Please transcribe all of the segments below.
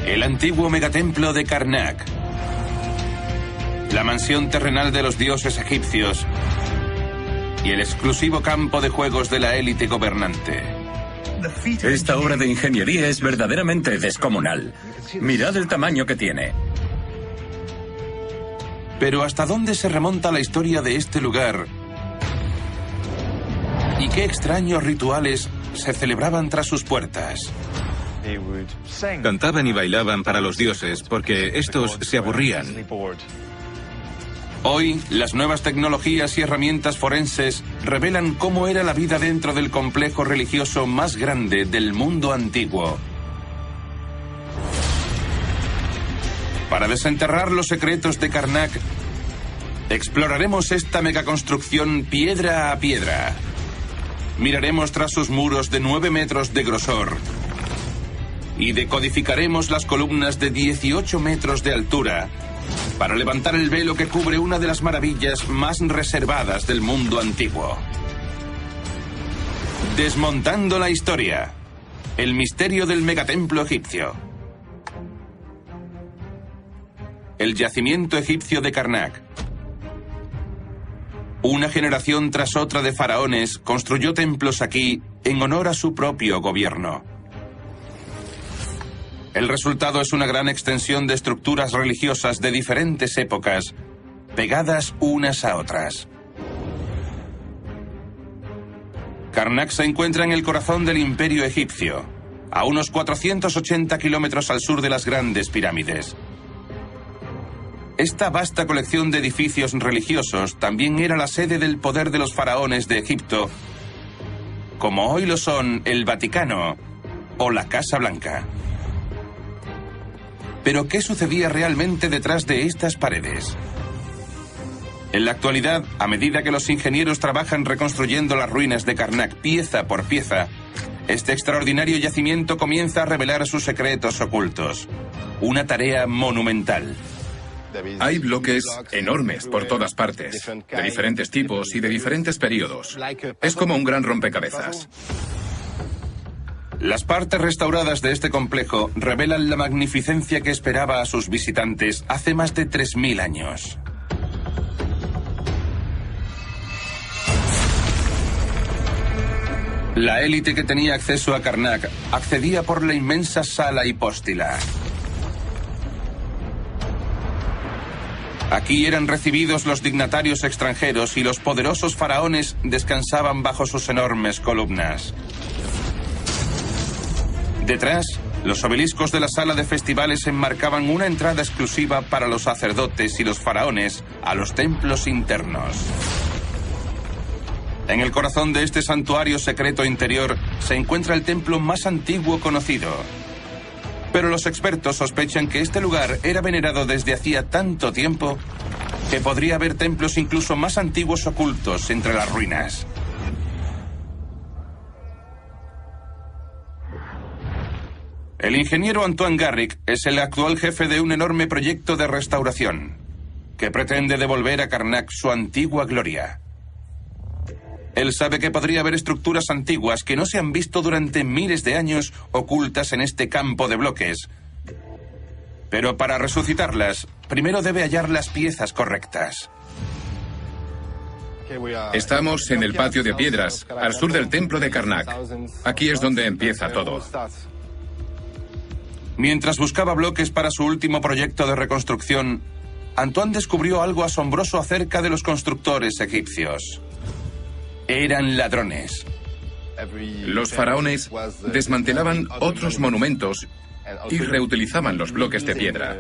El antiguo megatemplo de Karnak. La mansión terrenal de los dioses egipcios. Y el exclusivo campo de juegos de la élite gobernante. Esta obra de ingeniería es verdaderamente descomunal. Mirad el tamaño que tiene. Pero ¿hasta dónde se remonta la historia de este lugar? ¿Y qué extraños rituales se celebraban tras sus puertas? Cantaban y bailaban para los dioses porque estos se aburrían. Hoy, las nuevas tecnologías y herramientas forenses revelan cómo era la vida dentro del complejo religioso más grande del mundo antiguo. Para desenterrar los secretos de Karnak, exploraremos esta megaconstrucción piedra a piedra. Miraremos tras sus muros de 9 metros de grosor y decodificaremos las columnas de 18 metros de altura para levantar el velo que cubre una de las maravillas más reservadas del mundo antiguo. Desmontando la historia. El misterio del megatemplo egipcio. El yacimiento egipcio de Karnak. Una generación tras otra de faraones construyó templos aquí en honor a su propio gobierno. El resultado es una gran extensión de estructuras religiosas de diferentes épocas, pegadas unas a otras. Karnak se encuentra en el corazón del imperio egipcio, a unos 480 kilómetros al sur de las grandes pirámides. Esta vasta colección de edificios religiosos también era la sede del poder de los faraones de Egipto, como hoy lo son el Vaticano o la Casa Blanca. Pero ¿qué sucedía realmente detrás de estas paredes? En la actualidad, a medida que los ingenieros trabajan reconstruyendo las ruinas de Karnak pieza por pieza, este extraordinario yacimiento comienza a revelar sus secretos ocultos. Una tarea monumental. Hay bloques enormes por todas partes, de diferentes tipos y de diferentes periodos. Es como un gran rompecabezas. Las partes restauradas de este complejo revelan la magnificencia que esperaba a sus visitantes hace más de 3000 años. La élite que tenía acceso a Karnak accedía por la inmensa sala hipóstila. Aquí eran recibidos los dignatarios extranjeros y los poderosos faraones descansaban bajo sus enormes columnas. Detrás, los obeliscos de la sala de festivales enmarcaban una entrada exclusiva para los sacerdotes y los faraones a los templos internos. En el corazón de este santuario secreto interior se encuentra el templo más antiguo conocido. Pero los expertos sospechan que este lugar era venerado desde hacía tanto tiempo que podría haber templos incluso más antiguos ocultos entre las ruinas. El ingeniero Antoine Garrick es el actual jefe de un enorme proyecto de restauración que pretende devolver a Karnak su antigua gloria. Él sabe que podría haber estructuras antiguas que no se han visto durante miles de años ocultas en este campo de bloques. Pero para resucitarlas, primero debe hallar las piezas correctas. Estamos en el patio de piedras, al sur del templo de Karnak. Aquí es donde empieza todo. Mientras buscaba bloques para su último proyecto de reconstrucción, Antoine descubrió algo asombroso acerca de los constructores egipcios. Eran ladrones. Los faraones desmantelaban otros monumentos y reutilizaban los bloques de piedra.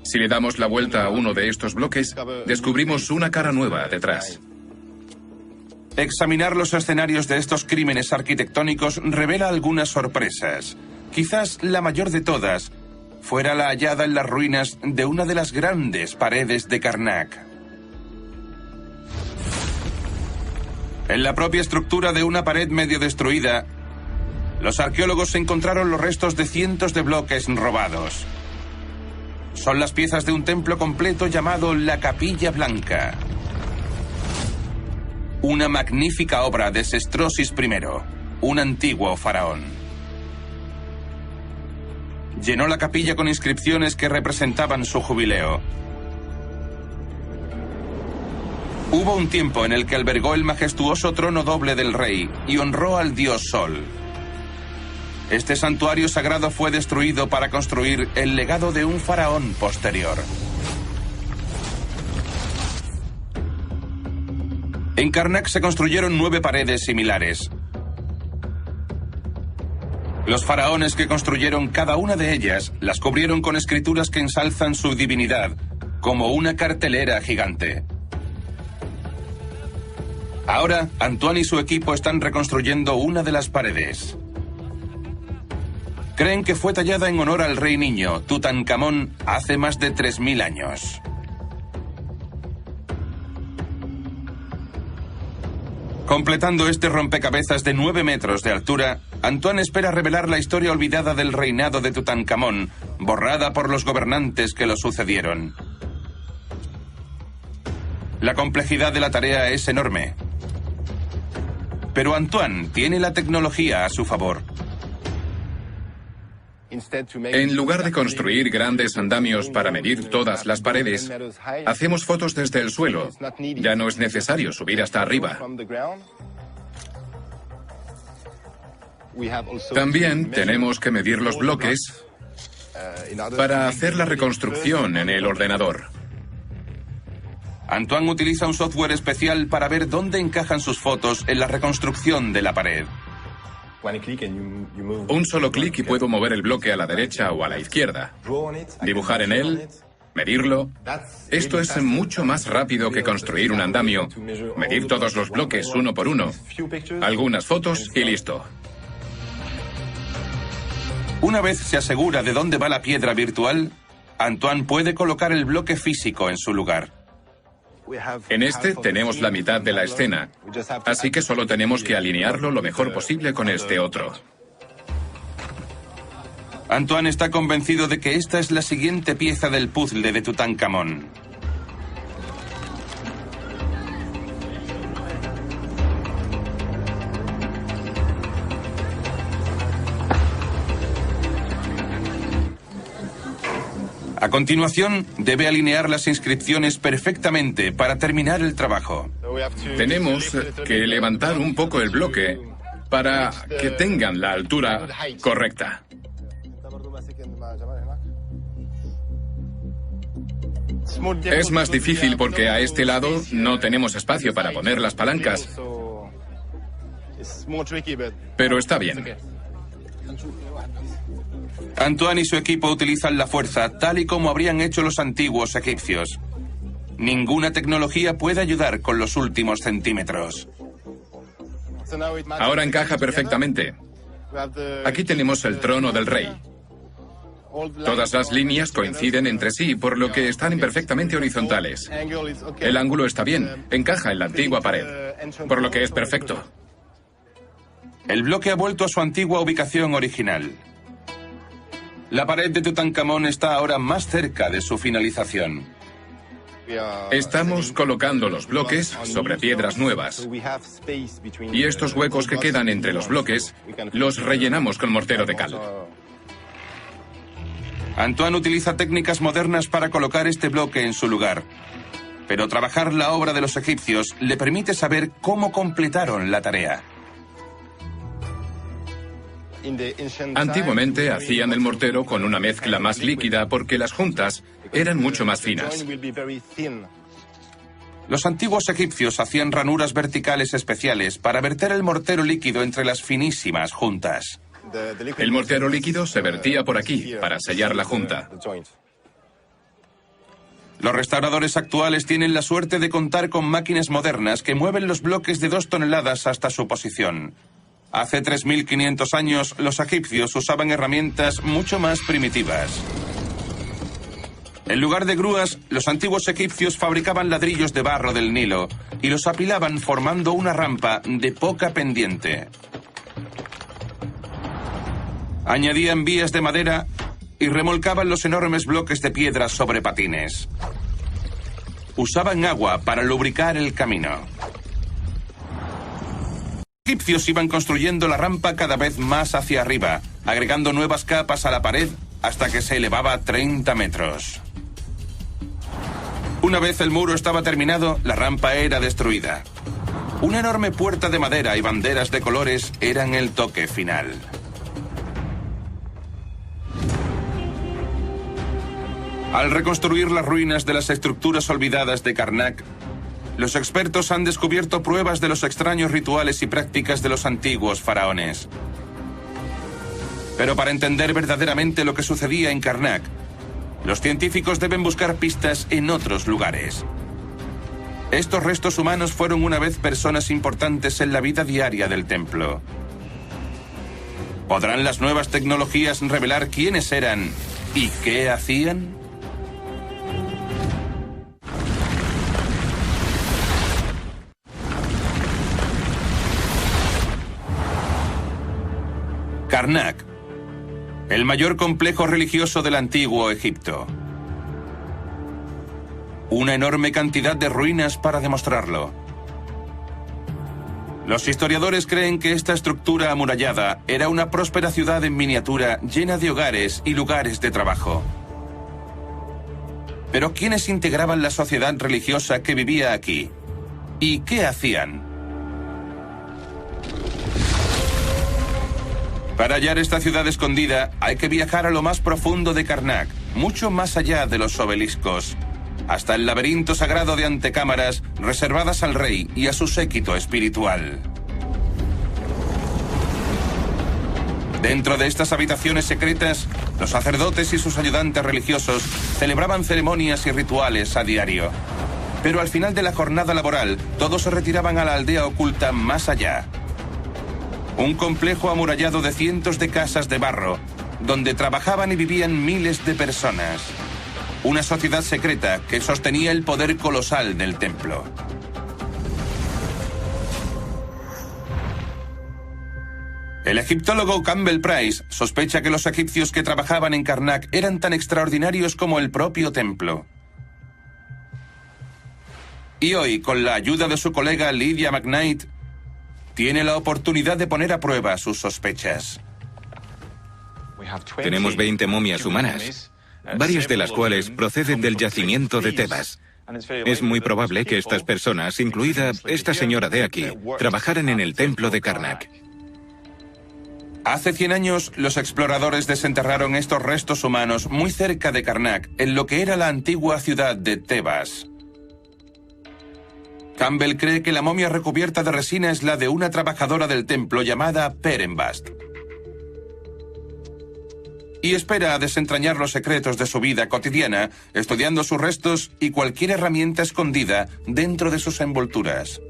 Si le damos la vuelta a uno de estos bloques, descubrimos una cara nueva detrás. Examinar los escenarios de estos crímenes arquitectónicos revela algunas sorpresas. Quizás la mayor de todas fuera la hallada en las ruinas de una de las grandes paredes de Karnak. En la propia estructura de una pared medio destruida, los arqueólogos encontraron los restos de cientos de bloques robados. Son las piezas de un templo completo llamado la Capilla Blanca. Una magnífica obra de Sestrosis I, un antiguo faraón. llenó la capilla con inscripciones que representaban su jubileo. Hubo un tiempo en el que albergó el majestuoso trono doble del rey y honró al dios Sol. Este santuario sagrado fue destruido para construir el legado de un faraón posterior. En Karnak se construyeron 9 paredes similares. Los faraones que construyeron cada una de ellas las cubrieron con escrituras que ensalzan su divinidad, como una cartelera gigante. Ahora, Antoine y su equipo están reconstruyendo una de las paredes. Creen que fue tallada en honor al rey niño, Tutankamón, hace más de 3000 años. Completando este rompecabezas de 9 metros de altura, Antoine espera revelar la historia olvidada del reinado de Tutankamón, borrada por los gobernantes que lo sucedieron. La complejidad de la tarea es enorme. Pero Antoine tiene la tecnología a su favor. En lugar de construir grandes andamios para medir todas las paredes, hacemos fotos desde el suelo. Ya no es necesario subir hasta arriba. También tenemos que medir los bloques para hacer la reconstrucción en el ordenador. Antoine utiliza un software especial para ver dónde encajan sus fotos en la reconstrucción de la pared. Un solo clic y puedo mover el bloque a la derecha o a la izquierda. Dibujar en él, medirlo. Esto es mucho más rápido que construir un andamio. Medir todos los bloques uno por uno. Algunas fotos y listo. Una vez se asegura de dónde va la piedra virtual, Antoine puede colocar el bloque físico en su lugar. En este tenemos la mitad de la escena, así que solo tenemos que alinearlo lo mejor posible con este otro. Antoine está convencido de que esta es la siguiente pieza del puzzle de Tutankamón. A continuación, debe alinear las inscripciones perfectamente para terminar el trabajo. Tenemos que levantar un poco el bloque para que tengan la altura correcta. Es más difícil porque a este lado no tenemos espacio para poner las palancas, pero está bien. Antoine y su equipo utilizan la fuerza tal y como habrían hecho los antiguos egipcios. Ninguna tecnología puede ayudar con los últimos centímetros. Ahora encaja perfectamente. Aquí tenemos el trono del rey. Todas las líneas coinciden entre sí, por lo que están perfectamente horizontales. El ángulo está bien, encaja en la antigua pared, por lo que es perfecto. El bloque ha vuelto a su antigua ubicación original. La pared de Tutankamón está ahora más cerca de su finalización. Estamos colocando los bloques sobre piedras nuevas. Y estos huecos que quedan entre los bloques los rellenamos con mortero de cal. Antoine utiliza técnicas modernas para colocar este bloque en su lugar. Pero trabajar la obra de los egipcios le permite saber cómo completaron la tarea. Antiguamente hacían el mortero con una mezcla más líquida porque las juntas eran mucho más finas. Los antiguos egipcios hacían ranuras verticales especiales para verter el mortero líquido entre las finísimas juntas. El mortero líquido se vertía por aquí para sellar la junta. Los restauradores actuales tienen la suerte de contar con máquinas modernas que mueven los bloques de 2 toneladas hasta su posición. Hace 3500 años, los egipcios usaban herramientas mucho más primitivas. En lugar de grúas, los antiguos egipcios fabricaban ladrillos de barro del Nilo y los apilaban formando una rampa de poca pendiente. Añadían vías de madera y remolcaban los enormes bloques de piedra sobre patines. Usaban agua para lubricar el camino. Los egipcios iban construyendo la rampa cada vez más hacia arriba, agregando nuevas capas a la pared hasta que se elevaba 30 metros. Una vez el muro estaba terminado, la rampa era destruida. Una enorme puerta de madera y banderas de colores eran el toque final. Al reconstruir las ruinas de las estructuras olvidadas de Karnak, los expertos han descubierto pruebas de los extraños rituales y prácticas de los antiguos faraones. Pero para entender verdaderamente lo que sucedía en Karnak, los científicos deben buscar pistas en otros lugares. Estos restos humanos fueron una vez personas importantes en la vida diaria del templo. ¿Podrán las nuevas tecnologías revelar quiénes eran y qué hacían? Karnak, el mayor complejo religioso del antiguo Egipto. Una enorme cantidad de ruinas para demostrarlo. Los historiadores creen que esta estructura amurallada era una próspera ciudad en miniatura llena de hogares y lugares de trabajo. Pero ¿quiénes integraban la sociedad religiosa que vivía aquí? ¿Y qué hacían? Para hallar esta ciudad escondida, hay que viajar a lo más profundo de Karnak, mucho más allá de los obeliscos, hasta el laberinto sagrado de antecámaras reservadas al rey y a su séquito espiritual. Dentro de estas habitaciones secretas, los sacerdotes y sus ayudantes religiosos celebraban ceremonias y rituales a diario. Pero al final de la jornada laboral, todos se retiraban a la aldea oculta más allá. Un complejo amurallado de cientos de casas de barro, donde trabajaban y vivían miles de personas. Una sociedad secreta que sostenía el poder colosal del templo. El egiptólogo Campbell Price sospecha que los egipcios que trabajaban en Karnak eran tan extraordinarios como el propio templo. Y hoy, con la ayuda de su colega Lydia McKnight, tiene la oportunidad de poner a prueba sus sospechas. Tenemos 20 momias humanas, varias de las cuales proceden del yacimiento de Tebas. Es muy probable que estas personas, incluida esta señora de aquí, trabajaran en el templo de Karnak. Hace 100 años, los exploradores desenterraron estos restos humanos muy cerca de Karnak, en lo que era la antigua ciudad de Tebas. Campbell cree que la momia recubierta de resina es la de una trabajadora del templo llamada Perenbast. Y espera a desentrañar los secretos de su vida cotidiana, estudiando sus restos y cualquier herramienta escondida dentro de sus envolturas.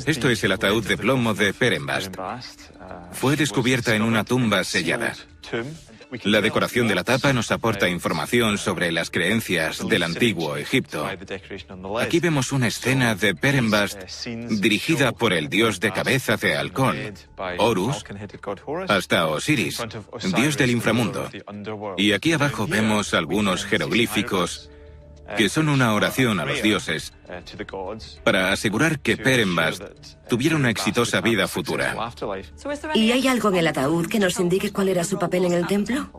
Esto es el ataúd de plomo de Perenbast. Fue descubierta en una tumba sellada. La decoración de la tapa nos aporta información sobre las creencias del antiguo Egipto. Aquí vemos una escena de Perenbast dirigida por el dios de cabeza de halcón, Horus, hasta Osiris, dios del inframundo. Y aquí abajo vemos algunos jeroglíficos que son una oración a los dioses para asegurar que Perenbast tuviera una exitosa vida futura. ¿Y hay algo en el ataúd que nos indique cuál era su papel en el templo?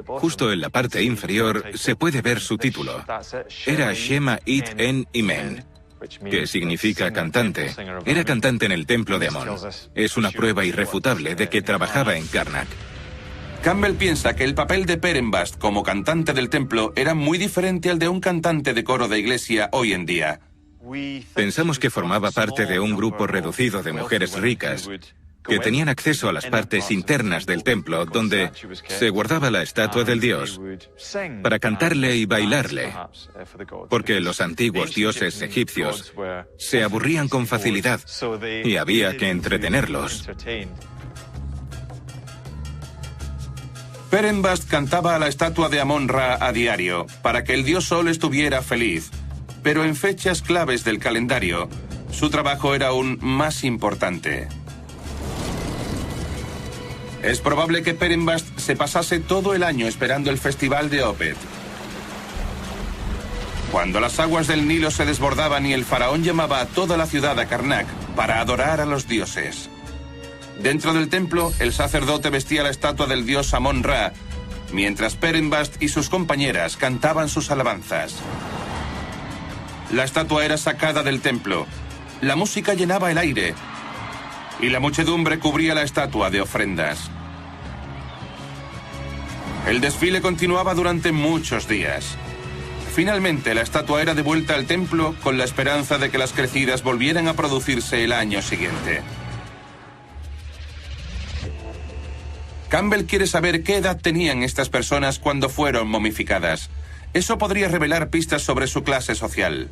Justo en la parte inferior se puede ver su título. Era Shema It En Imen, que significa cantante. Era cantante en el templo de Amón. Es una prueba irrefutable de que trabajaba en Karnak. Campbell piensa que el papel de Perenbast como cantante del templo era muy diferente al de un cantante de coro de iglesia hoy en día. Pensamos que formaba parte de un grupo reducido de mujeres ricas que tenían acceso a las partes internas del templo donde se guardaba la estatua del dios para cantarle y bailarle, porque los antiguos dioses egipcios se aburrían con facilidad y había que entretenerlos. Perenbast cantaba a la estatua de Amón-Ra a diario, para que el dios Sol estuviera feliz. Pero en fechas claves del calendario, su trabajo era aún más importante. Es probable que Perenbast se pasase todo el año esperando el festival de Opet. Cuando las aguas del Nilo se desbordaban y el faraón llamaba a toda la ciudad a Karnak para adorar a los dioses. Dentro del templo, el sacerdote vestía la estatua del dios Amón-Ra mientras Perenbast y sus compañeras cantaban sus alabanzas. La estatua era sacada del templo, la música llenaba el aire y la muchedumbre cubría la estatua de ofrendas. El desfile continuaba durante muchos días. Finalmente, la estatua era devuelta al templo con la esperanza de que las crecidas volvieran a producirse el año siguiente. Campbell quiere saber qué edad tenían estas personas cuando fueron momificadas. Eso podría revelar pistas sobre su clase social.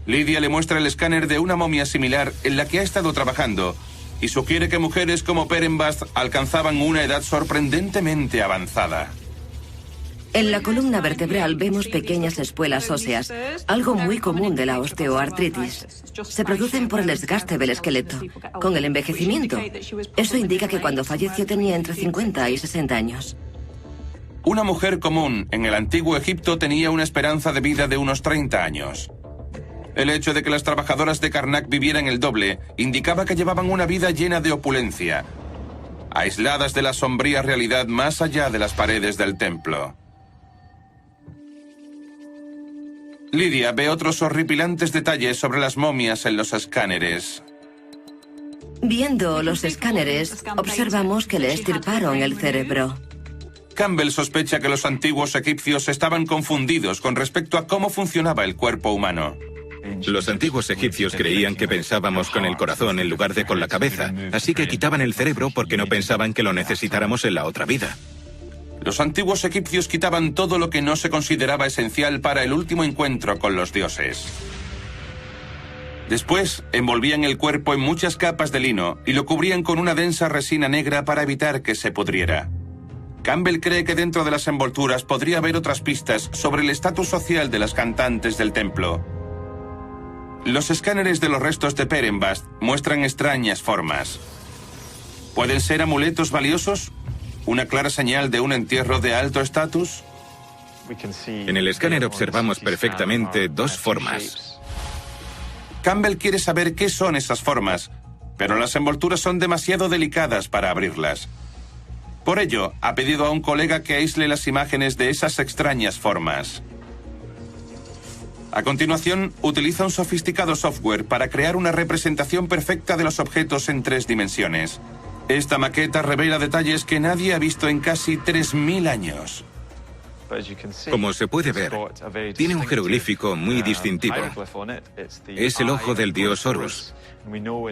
Lydia le muestra el escáner de una momia similar en la que ha estado trabajando y sugiere que mujeres como Perenbast alcanzaban una edad sorprendentemente avanzada. En la columna vertebral vemos pequeñas espuelas óseas, algo muy común de la osteoartritis. Se producen por el desgaste del esqueleto, con el envejecimiento. Eso indica que cuando falleció tenía entre 50 y 60 años. Una mujer común en el antiguo Egipto tenía una esperanza de vida de unos 30 años. El hecho de que las trabajadoras de Karnak vivieran el doble indicaba que llevaban una vida llena de opulencia, aisladas de la sombría realidad más allá de las paredes del templo. Lydia ve otros horripilantes detalles sobre las momias en los escáneres. Viendo los escáneres, observamos que le extirparon el cerebro. Campbell sospecha que los antiguos egipcios estaban confundidos con respecto a cómo funcionaba el cuerpo humano. Los antiguos egipcios creían que pensábamos con el corazón en lugar de con la cabeza, así que quitaban el cerebro porque no pensaban que lo necesitáramos en la otra vida. Los antiguos egipcios quitaban todo lo que no se consideraba esencial para el último encuentro con los dioses. Después, envolvían el cuerpo en muchas capas de lino y lo cubrían con una densa resina negra para evitar que se pudriera. Campbell cree que dentro de las envolturas podría haber otras pistas sobre el estatus social de las cantantes del templo. Los escáneres de los restos de Perenbast muestran extrañas formas. ¿Pueden ser amuletos valiosos? ¿Una clara señal de un entierro de alto estatus? En el escáner observamos perfectamente dos formas. Campbell quiere saber qué son esas formas, pero las envolturas son demasiado delicadas para abrirlas. Por ello, ha pedido a un colega que aísle las imágenes de esas extrañas formas. A continuación, utiliza un sofisticado software para crear una representación perfecta de los objetos en 3 dimensiones. Esta maqueta revela detalles que nadie ha visto en casi 3000 años. Como se puede ver, tiene un jeroglífico muy distintivo. Es el ojo del dios Horus.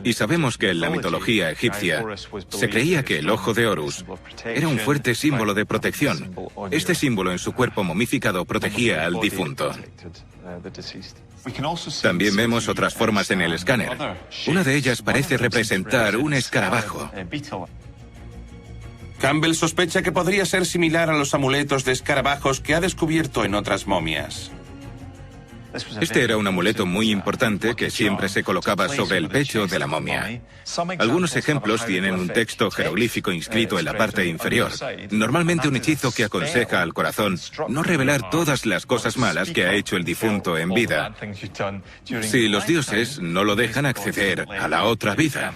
Y sabemos que en la mitología egipcia se creía que el ojo de Horus era un fuerte símbolo de protección. Este símbolo en su cuerpo momificado protegía al difunto. También vemos otras formas en el escáner. Una de ellas parece representar un escarabajo. Campbell sospecha que podría ser similar a los amuletos de escarabajos que ha descubierto en otras momias. Este era un amuleto muy importante que siempre se colocaba sobre el pecho de la momia. Algunos ejemplos tienen un texto jeroglífico inscrito en la parte inferior, normalmente un hechizo que aconseja al corazón no revelar todas las cosas malas que ha hecho el difunto en vida, si los dioses no lo dejan acceder a la otra vida.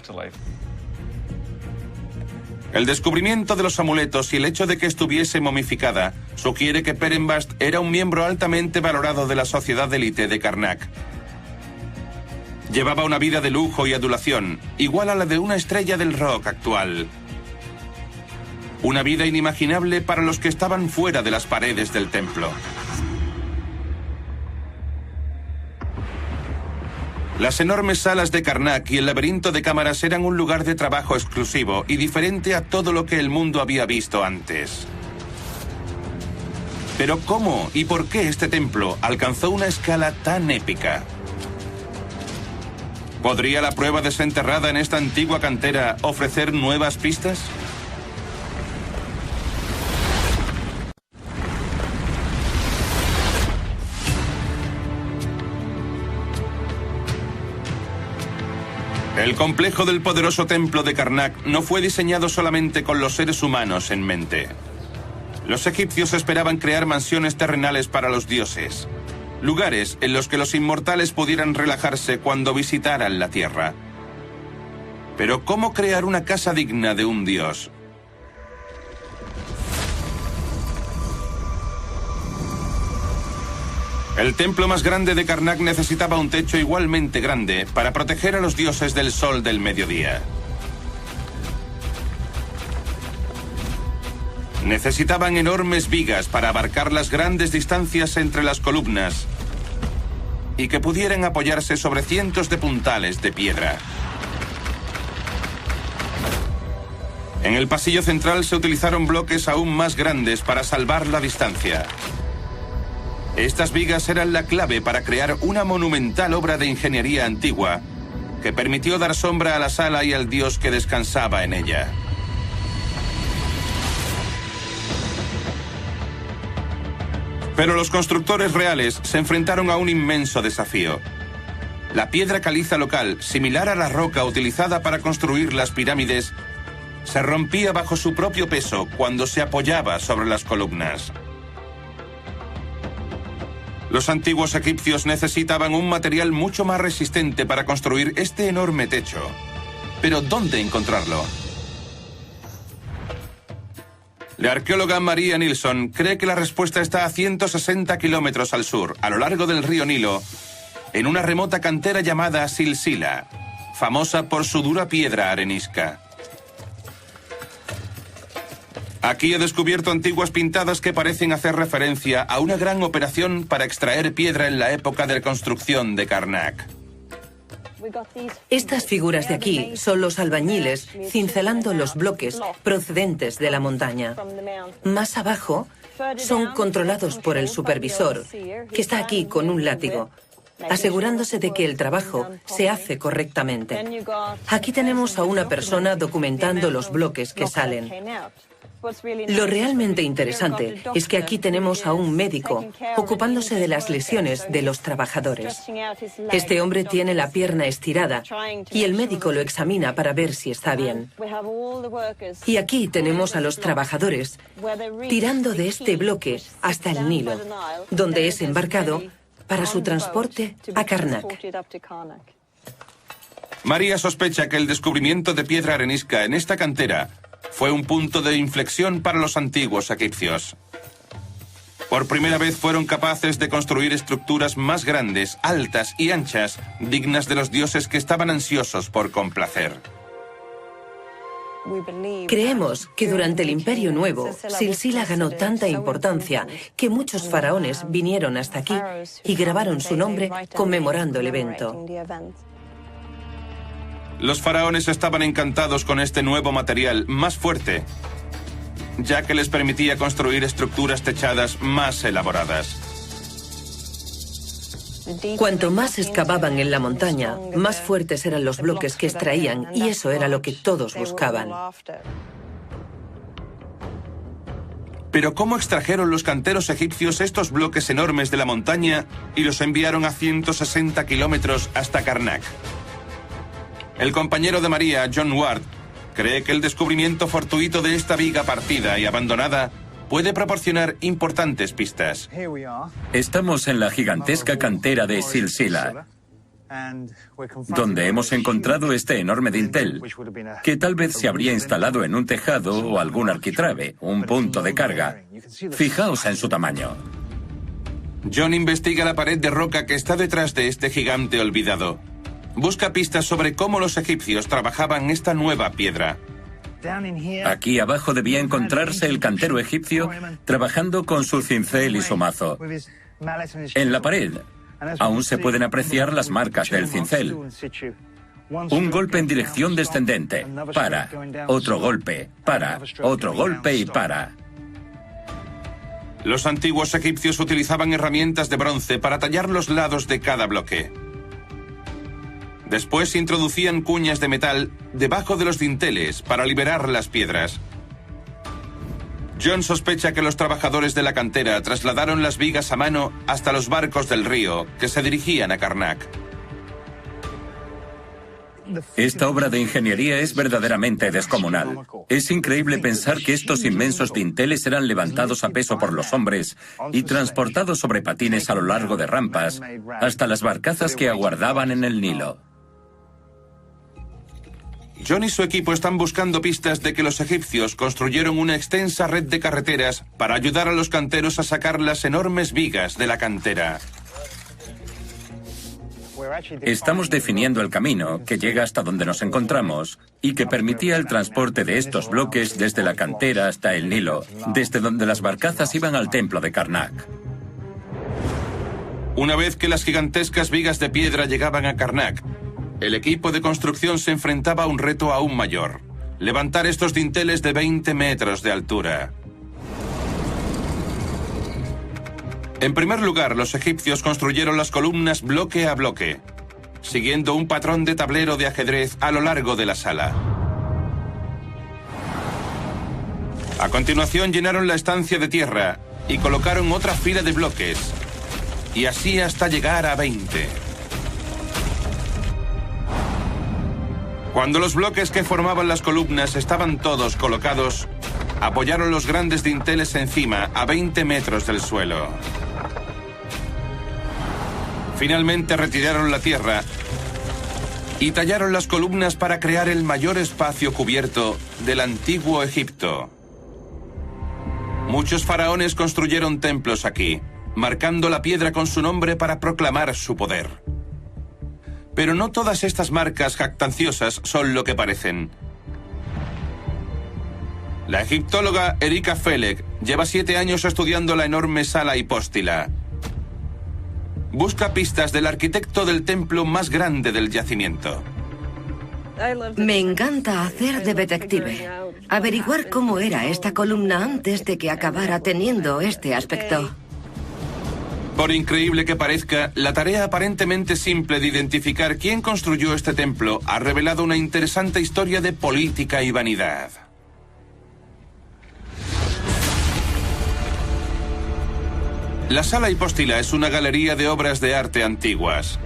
El descubrimiento de los amuletos y el hecho de que estuviese momificada sugiere que Perenbast era un miembro altamente valorado de la sociedad élite de Karnak. Llevaba una vida de lujo y adulación, igual a la de una estrella del rock actual. Una vida inimaginable para los que estaban fuera de las paredes del templo. Las enormes salas de Karnak y el laberinto de cámaras eran un lugar de trabajo exclusivo y diferente a todo lo que el mundo había visto antes. Pero ¿cómo y por qué este templo alcanzó una escala tan épica? ¿Podría la prueba desenterrada en esta antigua cantera ofrecer nuevas pistas? El complejo del poderoso templo de Karnak no fue diseñado solamente con los seres humanos en mente. Los egipcios esperaban crear mansiones terrenales para los dioses, lugares en los que los inmortales pudieran relajarse cuando visitaran la tierra. Pero ¿cómo crear una casa digna de un dios? El templo más grande de Karnak necesitaba un techo igualmente grande para proteger a los dioses del sol del mediodía. Necesitaban enormes vigas para abarcar las grandes distancias entre las columnas y que pudieran apoyarse sobre cientos de puntales de piedra. En el pasillo central se utilizaron bloques aún más grandes para salvar la distancia. Estas vigas eran la clave para crear una monumental obra de ingeniería antigua que permitió dar sombra a la sala y al dios que descansaba en ella. Pero los constructores reales se enfrentaron a un inmenso desafío. La piedra caliza local, similar a la roca utilizada para construir las pirámides, se rompía bajo su propio peso cuando se apoyaba sobre las columnas. Los antiguos egipcios necesitaban un material mucho más resistente para construir este enorme techo. Pero ¿dónde encontrarlo? La arqueóloga Maria Nilsson cree que la respuesta está a 160 kilómetros al sur, a lo largo del río Nilo, en una remota cantera llamada Silsila, famosa por su dura piedra arenisca. Aquí he descubierto antiguas pintadas que parecen hacer referencia a una gran operación para extraer piedra en la época de construcción de Karnak. Estas figuras de aquí son los albañiles cincelando los bloques procedentes de la montaña. Más abajo son controlados por el supervisor, que está aquí con un látigo, asegurándose de que el trabajo se hace correctamente. Aquí tenemos a una persona documentando los bloques que salen. Lo realmente interesante es que aquí tenemos a un médico ocupándose de las lesiones de los trabajadores. Este hombre tiene la pierna estirada y el médico lo examina para ver si está bien. Y aquí tenemos a los trabajadores tirando de este bloque hasta el Nilo, donde es embarcado para su transporte a Karnak. María sospecha que el descubrimiento de piedra arenisca en esta cantera fue un punto de inflexión para los antiguos egipcios. Por primera vez fueron capaces de construir estructuras más grandes, altas y anchas, dignas de los dioses que estaban ansiosos por complacer. Creemos que durante el Imperio Nuevo, Silsila ganó tanta importancia que muchos faraones vinieron hasta aquí y grabaron su nombre conmemorando el evento. Los faraones estaban encantados con este nuevo material más fuerte, ya que les permitía construir estructuras techadas más elaboradas. Cuanto más excavaban en la montaña, más fuertes eran los bloques que extraían, y eso era lo que todos buscaban. Pero ¿cómo extrajeron los canteros egipcios estos bloques enormes de la montaña y los enviaron a 160 kilómetros hasta Karnak? El compañero de María, John Ward, cree que el descubrimiento fortuito de esta viga partida y abandonada puede proporcionar importantes pistas. Estamos en la gigantesca cantera de Silsila, donde hemos encontrado este enorme dintel, que tal vez se habría instalado en un tejado o algún arquitrabe, un punto de carga. Fijaos en su tamaño. John investiga la pared de roca que está detrás de este gigante olvidado. Busca pistas sobre cómo los egipcios trabajaban esta nueva piedra. Aquí abajo debía encontrarse el cantero egipcio trabajando con su cincel y su mazo. En la pared aún se pueden apreciar las marcas del cincel. Un golpe en dirección descendente, para, otro golpe, para, otro golpe y para. Los antiguos egipcios utilizaban herramientas de bronce para tallar los lados de cada bloque. Después introducían cuñas de metal debajo de los dinteles para liberar las piedras. John sospecha que los trabajadores de la cantera trasladaron las vigas a mano hasta los barcos del río que se dirigían a Karnak. Esta obra de ingeniería es verdaderamente descomunal. Es increíble pensar que estos inmensos dinteles eran levantados a peso por los hombres y transportados sobre patines a lo largo de rampas hasta las barcazas que aguardaban en el Nilo. John y su equipo están buscando pistas de que los egipcios construyeron una extensa red de carreteras para ayudar a los canteros a sacar las enormes vigas de la cantera. Estamos definiendo el camino que llega hasta donde nos encontramos y que permitía el transporte de estos bloques desde la cantera hasta el Nilo, desde donde las barcazas iban al templo de Karnak. Una vez que las gigantescas vigas de piedra llegaban a Karnak, el equipo de construcción se enfrentaba a un reto aún mayor: levantar estos dinteles de 20 metros de altura. En primer lugar, los egipcios construyeron las columnas bloque a bloque, siguiendo un patrón de tablero de ajedrez a lo largo de la sala. A continuación llenaron la estancia de tierra y colocaron otra fila de bloques, y así hasta llegar a 20. Cuando los bloques que formaban las columnas estaban todos colocados, apoyaron los grandes dinteles encima, a 20 metros del suelo. Finalmente retiraron la tierra y tallaron las columnas para crear el mayor espacio cubierto del antiguo Egipto. Muchos faraones construyeron templos aquí, marcando la piedra con su nombre para proclamar su poder. Pero no todas estas marcas jactanciosas son lo que parecen. La egiptóloga Erika Felek lleva 7 años estudiando la enorme sala hipóstila. Busca pistas del arquitecto del templo más grande del yacimiento. Me encanta hacer de detective. Averiguar cómo era esta columna antes de que acabara teniendo este aspecto. Por increíble que parezca, la tarea aparentemente simple de identificar quién construyó este templo ha revelado una interesante historia de política y vanidad. La sala hipóstila es una galería de obras de arte antiguas.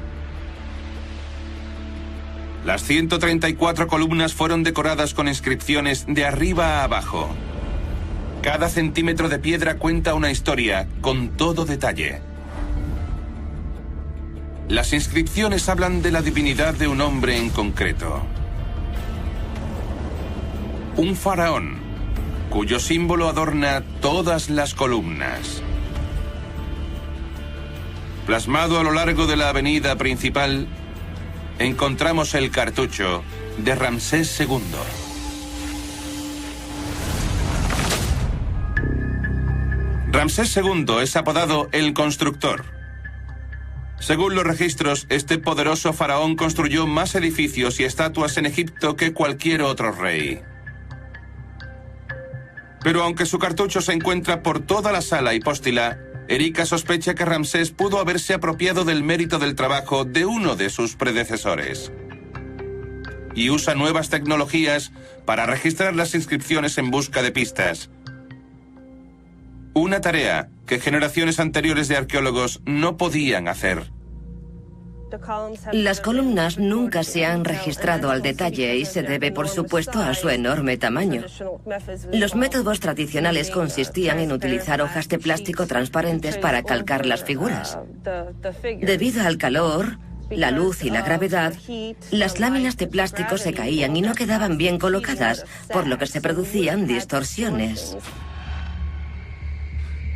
Las 134 columnas fueron decoradas con inscripciones de arriba a abajo. Cada centímetro de piedra cuenta una historia con todo detalle. Las inscripciones hablan de la divinidad de un hombre en concreto. Un faraón, cuyo símbolo adorna todas las columnas. Plasmado a lo largo de la avenida principal, encontramos el cartucho de Ramsés II. Ramsés II es apodado el Constructor. Según los registros, este poderoso faraón construyó más edificios y estatuas en Egipto que cualquier otro rey. Pero aunque su cartucho se encuentra por toda la sala hipóstila, Erika sospecha que Ramsés pudo haberse apropiado del mérito del trabajo de uno de sus predecesores. Y usa nuevas tecnologías para registrar las inscripciones en busca de pistas. Una tarea que generaciones anteriores de arqueólogos no podían hacer. Las columnas nunca se han registrado al detalle y se debe, por supuesto, a su enorme tamaño. Los métodos tradicionales consistían en utilizar hojas de plástico transparentes para calcar las figuras. Debido al calor, la luz y la gravedad, las láminas de plástico se caían y no quedaban bien colocadas, por lo que se producían distorsiones.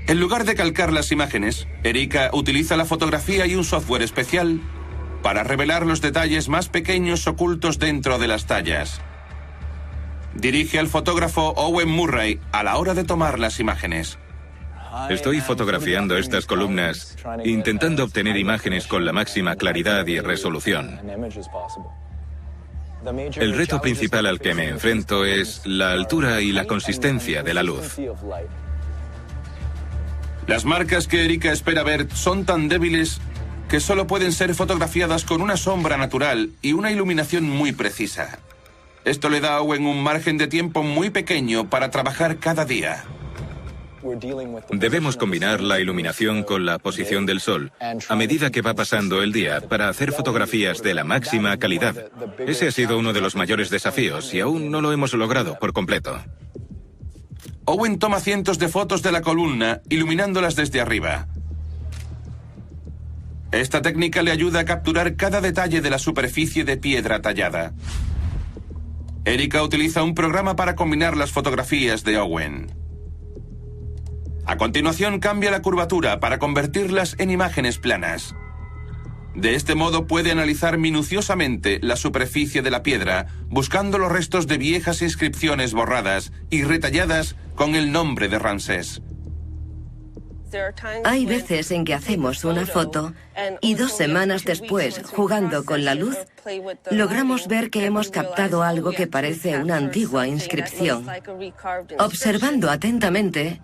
En lugar de calcar las imágenes, Erika utiliza la fotografía y un software especial para revelar los detalles más pequeños ocultos dentro de las tallas. Dirige al fotógrafo Owen Murray a la hora de tomar las imágenes. Estoy fotografiando estas columnas, intentando obtener imágenes con la máxima claridad y resolución. El reto principal al que me enfrento es la altura y la consistencia de la luz. Las marcas que Erika espera ver son tan débiles que solo pueden ser fotografiadas con una sombra natural y una iluminación muy precisa. Esto le da a Owen un margen de tiempo muy pequeño para trabajar cada día. Debemos combinar la iluminación con la posición del sol a medida que va pasando el día para hacer fotografías de la máxima calidad. Ese ha sido uno de los mayores desafíos y aún no lo hemos logrado por completo. Owen toma cientos de fotos de la columna, iluminándolas desde arriba. Esta técnica le ayuda a capturar cada detalle de la superficie de piedra tallada. Erika utiliza un programa para combinar las fotografías de Owen. A continuación cambia la curvatura para convertirlas en imágenes planas. De este modo puede analizar minuciosamente la superficie de la piedra, buscando los restos de viejas inscripciones borradas y retalladas con el nombre de Ramsés. Hay veces en que hacemos una foto y 2 semanas después, jugando con la luz, logramos ver que hemos captado algo que parece una antigua inscripción. Observando atentamente,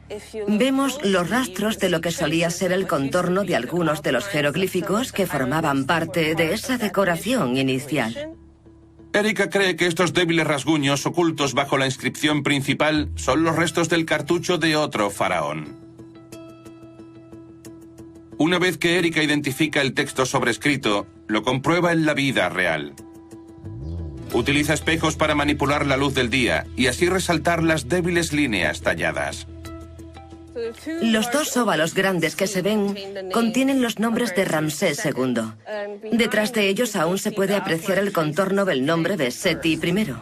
vemos los rastros de lo que solía ser el contorno de algunos de los jeroglíficos que formaban parte de esa decoración inicial. Erika cree que estos débiles rasguños ocultos bajo la inscripción principal son los restos del cartucho de otro faraón. Una vez que Erika identifica el texto sobrescrito, lo comprueba en la vida real. Utiliza espejos para manipular la luz del día y así resaltar las débiles líneas talladas. Los 2 óvalos grandes que se ven contienen los nombres de Ramsés II. Detrás de ellos aún se puede apreciar el contorno del nombre de Seti I.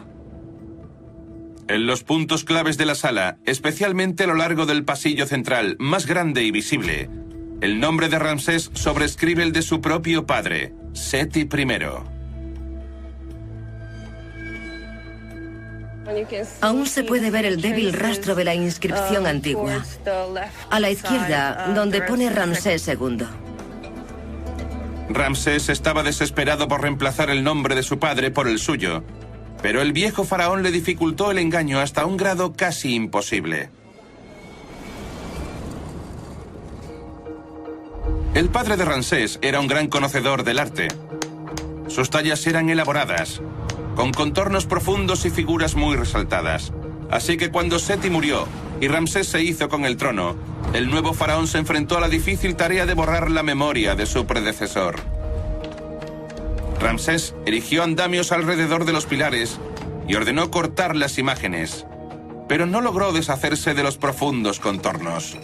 En los puntos claves de la sala, especialmente a lo largo del pasillo central, más grande y visible, el nombre de Ramsés sobrescribe el de su propio padre, Seti I. Aún se puede ver el débil rastro de la inscripción antigua, a la izquierda, donde pone Ramsés II. Ramsés estaba desesperado por reemplazar el nombre de su padre por el suyo, pero el viejo faraón le dificultó el engaño hasta un grado casi imposible. El padre de Ramsés era un gran conocedor del arte. Sus tallas eran elaboradas, con contornos profundos y figuras muy resaltadas. Así que cuando Seti murió y Ramsés se hizo con el trono, el nuevo faraón se enfrentó a la difícil tarea de borrar la memoria de su predecesor. Ramsés erigió andamios alrededor de los pilares y ordenó cortar las imágenes, pero no logró deshacerse de los profundos contornos.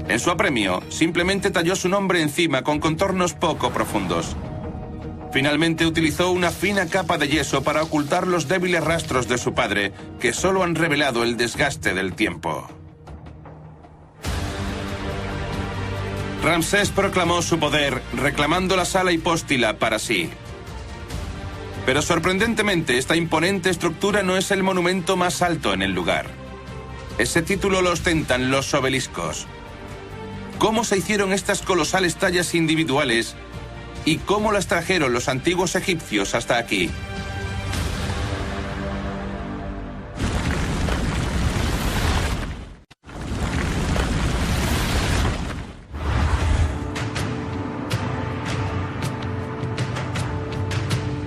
En su apremio, simplemente talló su nombre encima con contornos poco profundos. Finalmente utilizó una fina capa de yeso para ocultar los débiles rastros de su padre, que solo han revelado el desgaste del tiempo. Ramsés proclamó su poder, reclamando la sala hipóstila para sí. Pero sorprendentemente, esta imponente estructura no es el monumento más alto en el lugar. Ese título lo ostentan los obeliscos. ¿Cómo se hicieron estas colosales tallas individuales y cómo las trajeron los antiguos egipcios hasta aquí?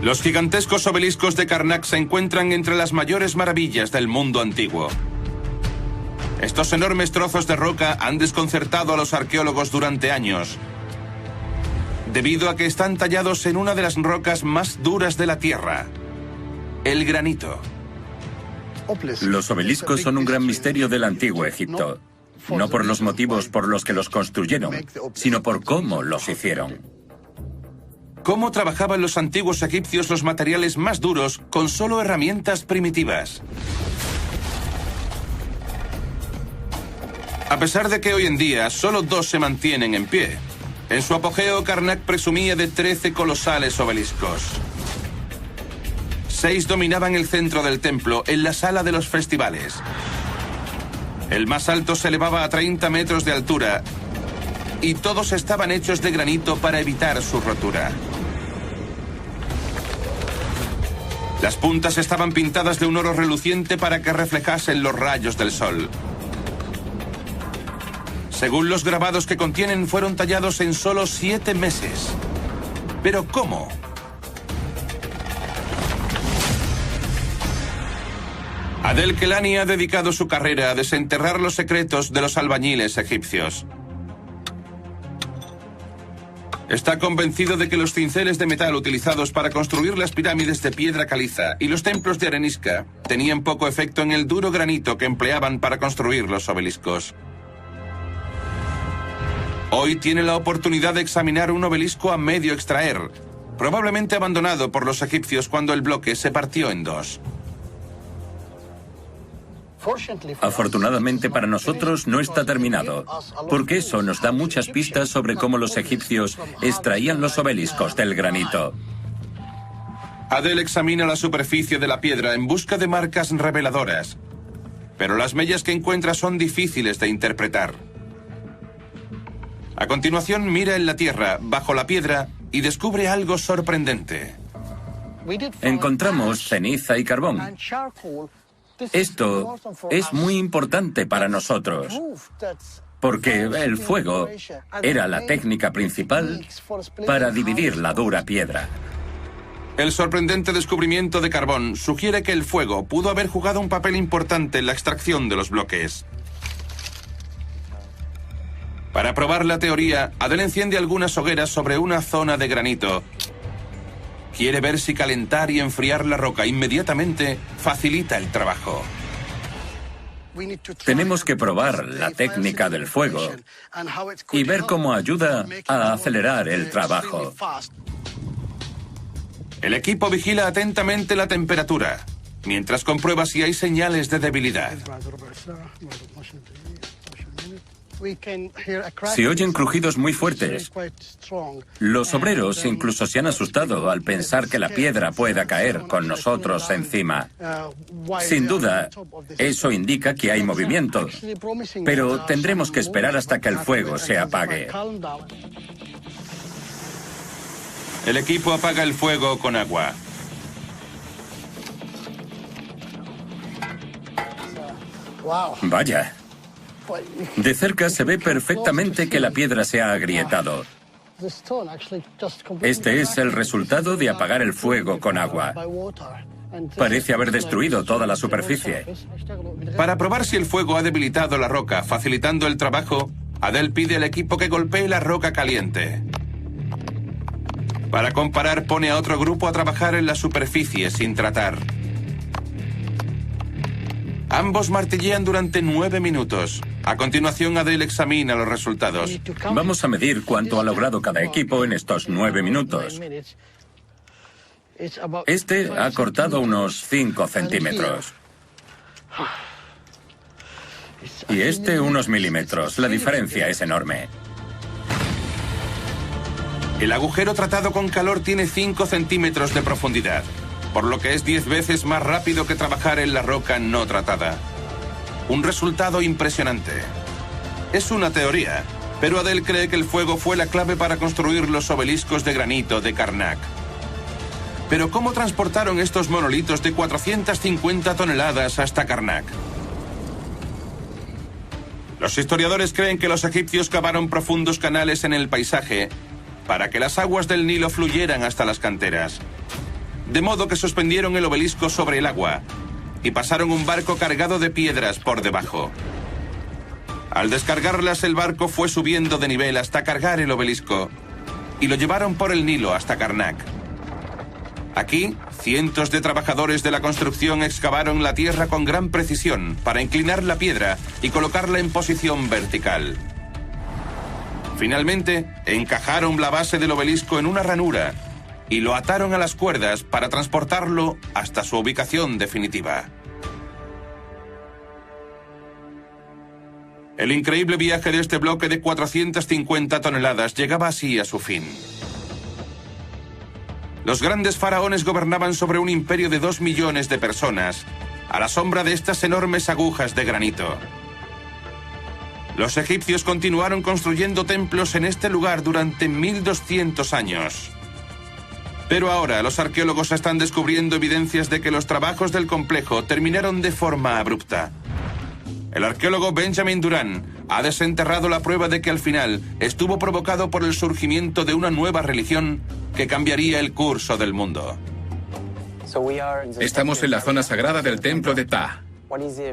Los gigantescos obeliscos de Karnak se encuentran entre las mayores maravillas del mundo antiguo. Estos enormes trozos de roca han desconcertado a los arqueólogos durante años, debido a que están tallados en una de las rocas más duras de la Tierra, el granito. Los obeliscos son un gran misterio del antiguo Egipto, no por los motivos por los que los construyeron, sino por cómo los hicieron. ¿Cómo trabajaban los antiguos egipcios los materiales más duros con solo herramientas primitivas? A pesar de que hoy en día solo 2 se mantienen en pie, en su apogeo Karnak presumía de 13 colosales obeliscos. 6 dominaban el centro del templo, en la sala de los festivales. El más alto se elevaba a 30 metros de altura y todos estaban hechos de granito para evitar su rotura. Las puntas estaban pintadas de un oro reluciente para que reflejasen los rayos del sol. Según los grabados que contienen, fueron tallados en solo 7 meses. ¿Pero cómo? Adel Kelani ha dedicado su carrera a desenterrar los secretos de los albañiles egipcios. Está convencido de que los cinceles de metal utilizados para construir las pirámides de piedra caliza y los templos de arenisca tenían poco efecto en el duro granito que empleaban para construir los obeliscos. Hoy tiene la oportunidad de examinar un obelisco a medio extraer, probablemente abandonado por los egipcios cuando el bloque se partió en 2. Afortunadamente para nosotros no está terminado, porque eso nos da muchas pistas sobre cómo los egipcios extraían los obeliscos del granito. Adel examina la superficie de la piedra en busca de marcas reveladoras, pero las mellas que encuentra son difíciles de interpretar. A continuación mira en la tierra, bajo la piedra, y descubre algo sorprendente. Encontramos ceniza y carbón. Esto es muy importante para nosotros, porque el fuego era la técnica principal para dividir la dura piedra. El sorprendente descubrimiento de carbón sugiere que el fuego pudo haber jugado un papel importante en la extracción de los bloques. Para probar la teoría, Adel enciende algunas hogueras sobre una zona de granito. Quiere ver si calentar y enfriar la roca inmediatamente facilita el trabajo. Tenemos que probar la técnica del fuego y ver cómo ayuda a acelerar el trabajo. El equipo vigila atentamente la temperatura, mientras comprueba si hay señales de debilidad. Se oyen crujidos muy fuertes. Los obreros incluso se han asustado al pensar que la piedra pueda caer con nosotros encima. Sin duda, eso indica que hay movimiento, pero tendremos que esperar hasta que el fuego se apague. El equipo apaga el fuego con agua. Vaya. De cerca se ve perfectamente que la piedra se ha agrietado. Este es el resultado de apagar el fuego con agua. Parece haber destruido toda la superficie. Para probar si el fuego ha debilitado la roca, facilitando el trabajo, Adel pide al equipo que golpee la roca caliente. Para comparar, pone a otro grupo a trabajar en la superficie sin tratar. Ambos martillean durante 9 minutos. A continuación, Adel examina los resultados. Vamos a medir cuánto ha logrado cada equipo en estos 9 minutos. Este ha cortado unos 5 centímetros. Y este unos milímetros. La diferencia es enorme. El agujero tratado con calor tiene 5 centímetros de profundidad, por lo que es 10 veces más rápido que trabajar en la roca no tratada. Un resultado impresionante. Es una teoría, pero Adel cree que el fuego fue la clave para construir los obeliscos de granito de Karnak. Pero ¿cómo transportaron estos monolitos de 450 toneladas hasta Karnak? Los historiadores creen que los egipcios cavaron profundos canales en el paisaje para que las aguas del Nilo fluyeran hasta las canteras. De modo que suspendieron el obelisco sobre el agua y pasaron un barco cargado de piedras por debajo. Al descargarlas, el barco fue subiendo de nivel hasta cargar el obelisco y lo llevaron por el Nilo hasta Karnak. Aquí, cientos de trabajadores de la construcción excavaron la tierra con gran precisión para inclinar la piedra y colocarla en posición vertical. Finalmente, encajaron la base del obelisco en una ranura y lo ataron a las cuerdas para transportarlo hasta su ubicación definitiva. El increíble viaje de este bloque de 450 toneladas llegaba así a su fin. Los grandes faraones gobernaban sobre un imperio de 2 millones de personas, a la sombra de estas enormes agujas de granito. Los egipcios continuaron construyendo templos en este lugar durante 1200 años. Pero ahora los arqueólogos están descubriendo evidencias de que los trabajos del complejo terminaron de forma abrupta. El arqueólogo Benjamin Durán ha desenterrado la prueba de que al final estuvo provocado por el surgimiento de una nueva religión que cambiaría el curso del mundo. Estamos en la zona sagrada del templo de Ptah.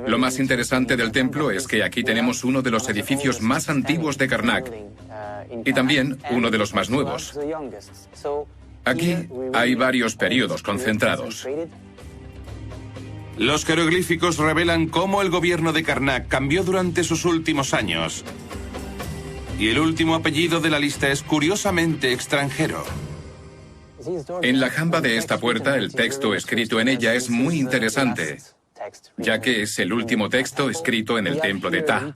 Lo más interesante del templo es que aquí tenemos uno de los edificios más antiguos de Karnak y también uno de los más nuevos. Aquí hay varios periodos concentrados. Los jeroglíficos revelan cómo el gobierno de Karnak cambió durante sus últimos años. Y el último apellido de la lista es curiosamente extranjero. En la jamba de esta puerta, el texto escrito en ella es muy interesante. ya que es el último texto escrito en el templo de Ptah.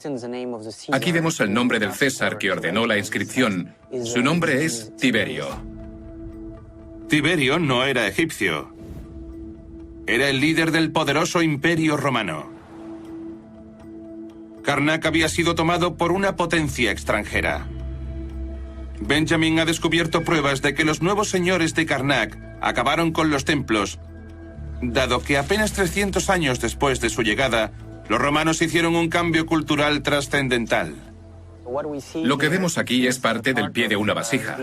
Aquí vemos el nombre del César que ordenó la inscripción. Su nombre es Tiberio. Tiberio no era egipcio. Era el líder del poderoso imperio romano. Karnak había sido tomado por una potencia extranjera. Benjamin ha descubierto pruebas de que los nuevos señores de Karnak acabaron con los templos, dado que apenas 300 años después de su llegada, los romanos hicieron un cambio cultural trascendental. Lo que vemos aquí es parte del pie de una vasija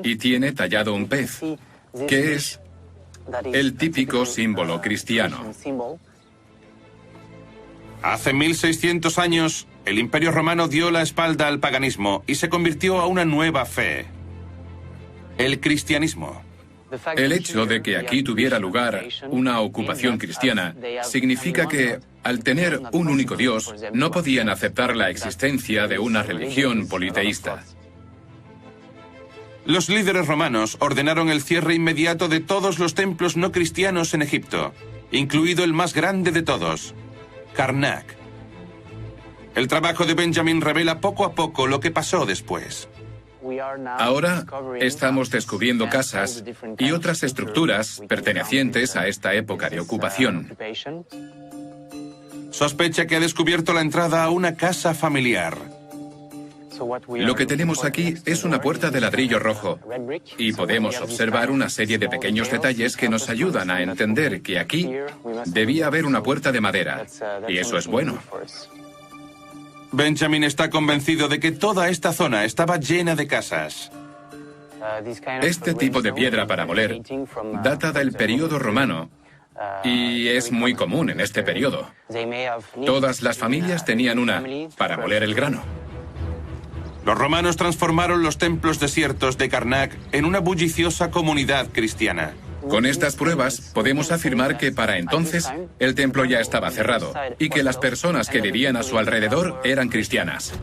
y tiene tallado un pez, que es el típico símbolo cristiano. Hace 1600 años, el Imperio Romano dio la espalda al paganismo y se convirtió a una nueva fe, el cristianismo. El hecho de que aquí tuviera lugar una ocupación cristiana significa que, al tener un único Dios, no podían aceptar la existencia de una religión politeísta. Los líderes romanos ordenaron el cierre inmediato de todos los templos no cristianos en Egipto, incluido el más grande de todos, Karnak. El trabajo de Benjamin revela poco a poco lo que pasó después. Ahora estamos descubriendo casas y otras estructuras pertenecientes a esta época de ocupación. Sospecha que ha descubierto la entrada a una casa familiar. Lo que tenemos aquí es una puerta de ladrillo rojo y podemos observar una serie de pequeños detalles que nos ayudan a entender que aquí debía haber una puerta de madera, y eso es bueno. Benjamin está convencido de que toda esta zona estaba llena de casas. Este tipo de piedra para moler data del período romano y es muy común en este periodo. Todas las familias tenían una para moler el grano. Los romanos transformaron los templos desiertos de Karnak en una bulliciosa comunidad cristiana. Con estas pruebas podemos afirmar que para entonces el templo ya estaba cerrado y que las personas que vivían a su alrededor eran cristianas.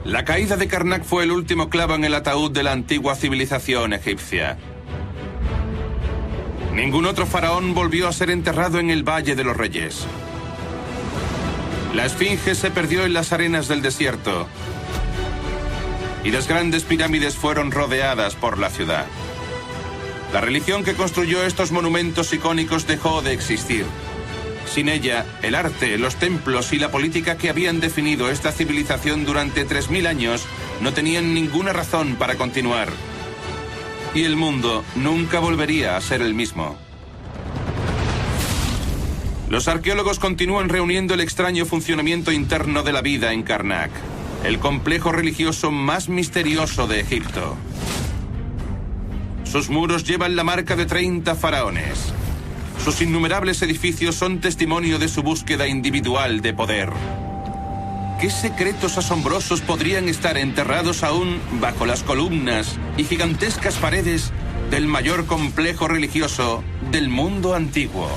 La caída de Karnak fue el último clavo en el ataúd de la antigua civilización egipcia. Ningún otro faraón volvió a ser enterrado en el Valle de los Reyes. La esfinge se perdió en las arenas del desierto y las grandes pirámides fueron rodeadas por la ciudad. La religión que construyó estos monumentos icónicos dejó de existir. Sin ella, el arte, los templos y la política que habían definido esta civilización durante 3000 años no tenían ninguna razón para continuar. Y el mundo nunca volvería a ser el mismo. Los arqueólogos continúan reuniendo el extraño funcionamiento interno de la vida en Karnak, el complejo religioso más misterioso de Egipto. Sus muros llevan la marca de 30 faraones. Sus innumerables edificios son testimonio de su búsqueda individual de poder. ¿Qué secretos asombrosos podrían estar enterrados aún bajo las columnas y gigantescas paredes del mayor complejo religioso del mundo antiguo?